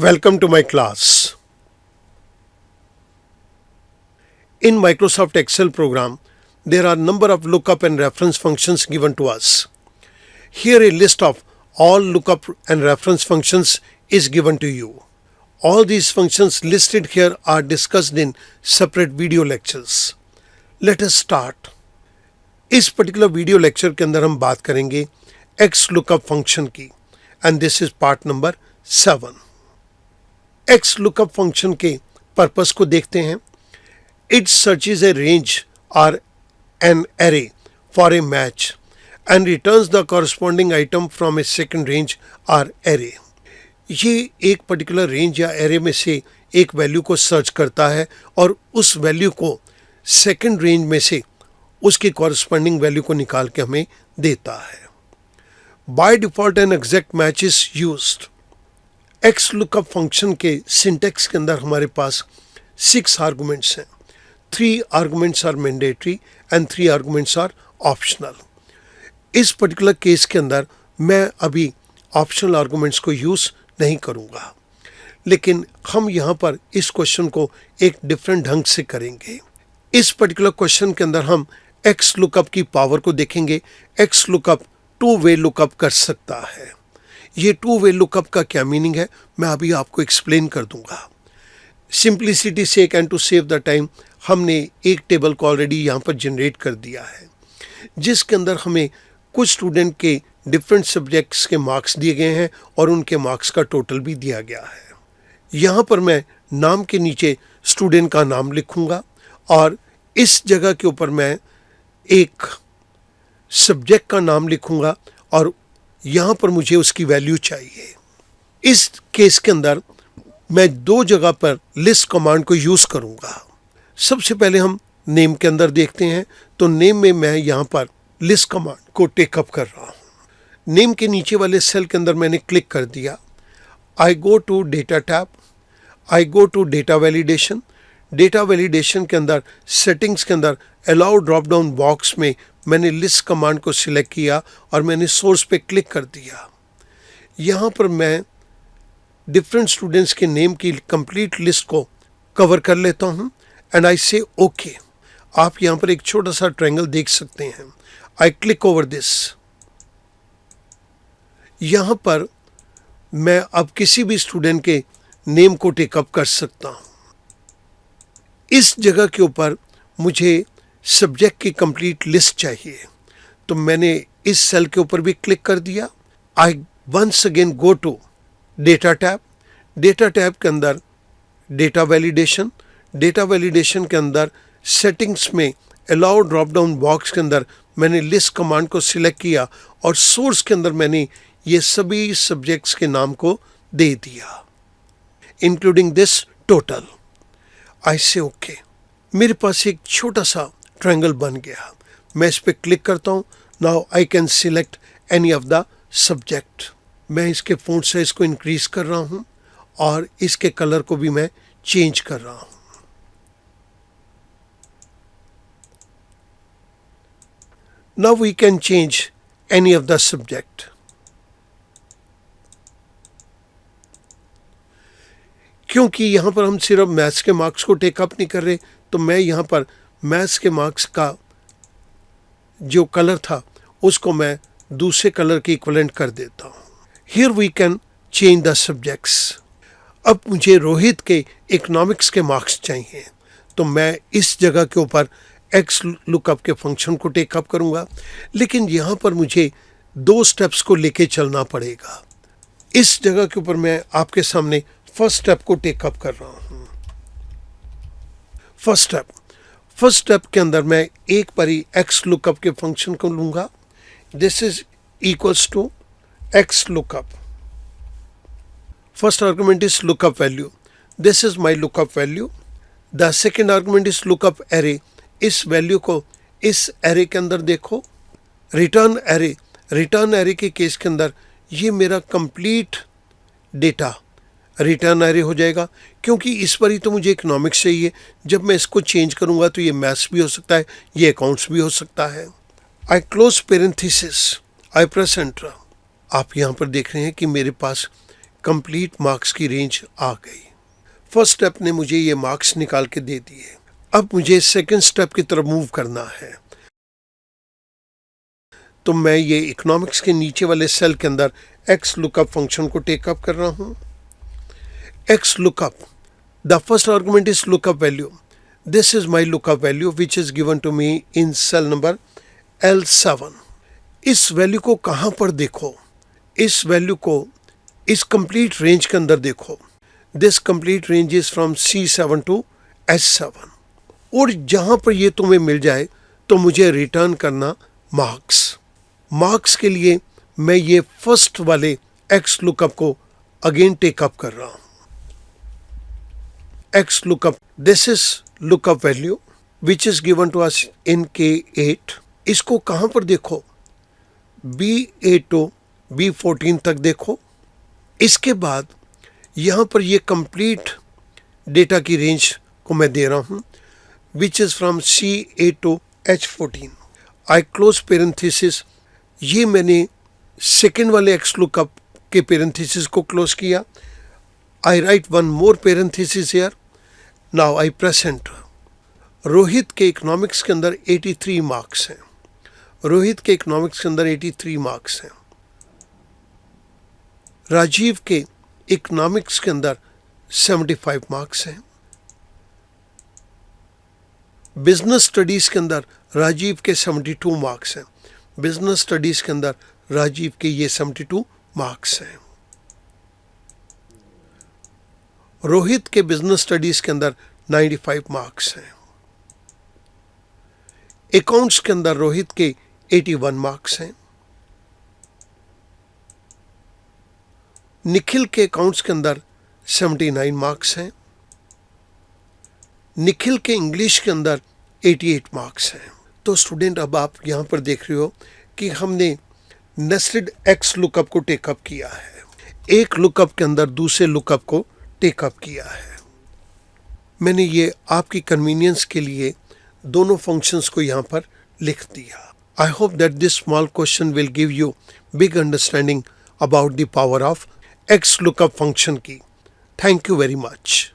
Welcome to my class. In Microsoft Excel program, there are number of lookup and reference functions given to us. Here a list of all lookup and reference functions is given to you. All these functions listed here are discussed in separate video lectures. Let us start. इस particular video lecture के अंदर हम बात करेंगे X lookup function की and this is part number 7. X lookup function के purpose को देखते हैं. It searches a range or an array for a match and returns the corresponding item from a second range or array. ये एक particular range या array में से एक वैल्यू को सर्च करता है और उस वैल्यू को सेकंड रेंज में से उसके कॉरस्पॉन्डिंग वैल्यू को निकाल के हमें देता है. By default an exact match is used. X lookup function के सिंटेक्स के अंदर हमारे पास 6 आर्गुमेंट्स हैं. 3 arguments are mandatory and 3 arguments are optional. इस पर्टिकुलर केस के अंदर मैं अभी ऑप्शनल आर्गुमेंट्स को यूज़ नहीं करूँगा, लेकिन हम यहाँ पर इस क्वेश्चन को एक डिफरेंट ढंग से करेंगे. इस पर्टिकुलर क्वेश्चन के अंदर हम एक्स लुकअप की पावर को देखेंगे. एक्स लुकअप 2 वे लुकअप कर सकता है. ये 2 वे लुकअप का क्या मीनिंग है मैं अभी आपको एक्सप्लेन कर दूंगा. सिंप्लिसिटी से and to save the time हमने एक टेबल को ऑलरेडी यहाँ पर जनरेट कर दिया है, जिसके अंदर हमें कुछ स्टूडेंट के डिफरेंट सब्जेक्ट्स के मार्क्स दिए गए हैं और उनके मार्क्स का टोटल भी दिया गया है. यहाँ पर मैं नाम के नीचे स्टूडेंट का नाम लिखूँगा और इस जगह के ऊपर मैं एक सब्जेक्ट का नाम लिखूँगा और यहाँ पर मुझे उसकी वैल्यू चाहिए. इस केस के अंदर मैं 2 जगह पर लिस्ट कमांड को यूज़ करूँगा. सबसे पहले हम नेम के अंदर देखते हैं, तो नेम में मैं यहाँ पर लिस्ट कमांड को टेकअप कर रहा हूँ. नेम के नीचे वाले सेल के अंदर मैंने क्लिक कर दिया. I go to data tab. I go to data validation. Data validation के अंदर सेटिंग्स के अंदर अलाउ ड्रॉप डाउन बॉक्स में मैंने लिस्ट कमांड को सिलेक्ट किया और मैंने सोर्स पे क्लिक कर दिया. यहाँ पर मैं डिफरेंट स्टूडेंट्स के नेम की कंप्लीट लिस्ट को कवर कर लेता हूँ एंड आई से ओके. आप यहाँ पर एक छोटा सा ट्रायंगल देख सकते हैं. I click over this. यहाँ पर मैं अब किसी भी स्टूडेंट के नेम को टेकअप कर सकता हूँ. इस जगह के ऊपर मुझे सब्जेक्ट की कंप्लीट लिस्ट चाहिए, तो मैंने इस सेल के ऊपर भी क्लिक कर दिया. I once again go to data tab. Data tab के अंदर डेटा वैलिडेशन. डेटा वैलिडेशन के अंदर सेटिंग्स में अलाउ ड्रॉप डाउन बॉक्स के अंदर मैंने लिस्ट कमांड को सिलेक्ट किया और सोर्स के अंदर मैंने ये सभी सब्जेक्ट्स के नाम को दे दिया, इंक्लूडिंग दिस टोटल. आई से ओके. मेरे पास एक छोटा सा ट्रायंगल बन गया. मैं इस पर क्लिक करता हूँ. Now I can select any of the subject. मैं इसके फॉन्ट साइज को इंक्रीज कर रहा हूँ और इसके कलर को भी मैं चेंज कर रहा हूँ. Now we can change any of the subject. क्योंकि यहाँ पर हम सिर्फ मैथ्स के मार्क्स को टेकअप नहीं कर रहे, तो मैं यहाँ पर मैथ्स के मार्क्स का जो कलर था उसको मैं दूसरे कलर के इक्विवेलेंट कर देता हूँ. Here we can change the subjects. अब मुझे रोहित के इकोनॉमिक्स के मार्क्स चाहिए, तो मैं इस जगह के ऊपर एक्स लुकअप के फंक्शन को टेकअप करूँगा, लेकिन यहाँ पर मुझे 2 स्टेप्स को लेके चलना पड़ेगा. इस जगह के ऊपर मैं आपके सामने फर्स्ट स्टेप को टेकअप कर रहा हूँ. फर्स्ट स्टेप के अंदर मैं एक बार ही एक्स लुकअप के फंक्शन को लूँगा. This is equals to X lookup. First argument is lookup value. This is my lookup value. The second argument is lookup array. इस वैल्यू को इस एरे के अंदर देखो. Return array. रिटर्न एरे के केस के अंदर ये मेरा कंप्लीट डेटा रिटर्न एरे हो जाएगा, क्योंकि इस पर ही तो मुझे इकोनॉमिक्स चाहिए. जब मैं इसको चेंज करूंगा तो ये मैथ्स भी हो सकता है, ये अकाउंट्स भी हो सकता है. आई क्लोज पेरेंथेसिस. आई प्रेस एंटर. आप यहाँ पर देख रहे हैं कि मेरे पास कंप्लीट मार्क्स की रेंज आ गई। फर्स्ट स्टेप ने मुझे ये मार्क्स निकाल के दे दिए। अब मुझे सेकंड स्टेप की तरफ मूव करना है। तो मैं ये इकोनॉमिक्स के नीचे वाले सेल के अंदर एक्स लुकअप फंक्शन को टेकअप कर रहा हूँ। X lookup, the first argument is lookup value. This is my lookup value which is given to me in cell number L7। इस वैल्यू को कहाँ पर देखो? इस वैल्यू को इस कंप्लीट रेंज के अंदर देखो। This complete range is from C7 to S7। और जहाँ पर ये तुम्हें मिल जाए तो मुझे रिटर्न करना मार्क्स। मार्क्स के लिए मैं ये फर्स्ट वाले एक्स लुकअप को अगेन टेकअप कर रहा हूँ। X lookup, this is lookup value which is given to us in K8। इसको कहाँ पर देखो? B8 to B14 तक देखो। इसके बाद यहाँ पर ये कंप्लीट डेटा की रेंज को मैं दे रहा हूँ which is from C8 to H14। I close parenthesis, ये मैंने सेकेंड वाले एक्स लुकअप के पेरेंथेसिस को क्लोज किया। I write one more parenthesis here. Now I press enter. Rohit के इकोनॉमिक्स के अंदर 83 मार्क्स हैं। रोहित के इकोनॉमिक्स के अंदर 83 मार्क्स हैं। राजीव के इकोनॉमिक्स के अंदर 75 मार्क्स हैं। बिजनेस स्टडीज के अंदर राजीव के 72 मार्क्स हैं। बिजनेस स्टडीज के अंदर राजीव के ये 72 मार्क्स हैं। रोहित के बिजनेस स्टडीज के अंदर 95 मार्क्स हैं। अकाउंट्स के अंदर रोहित के 81 मार्क्स हैं। निखिल के अकाउंट्स के अंदर 79 मार्क्स हैं। निखिल के इंग्लिश के अंदर 88 मार्क्स हैं। तो स्टूडेंट, अब आप यहाँ पर देख रहे हो कि हमने नेस्टेड एक्स लुकअप को टेकअप किया है। एक लुकअप के अंदर दूसरे लुकअप को टेकअप किया है। मैंने ये आपकी कन्वीनियंस के लिए दोनों फंक्शंस को यहाँ पर लिख दिया। I hope that this small question will give you big understanding about the power of X lookup function की। Thank you very much.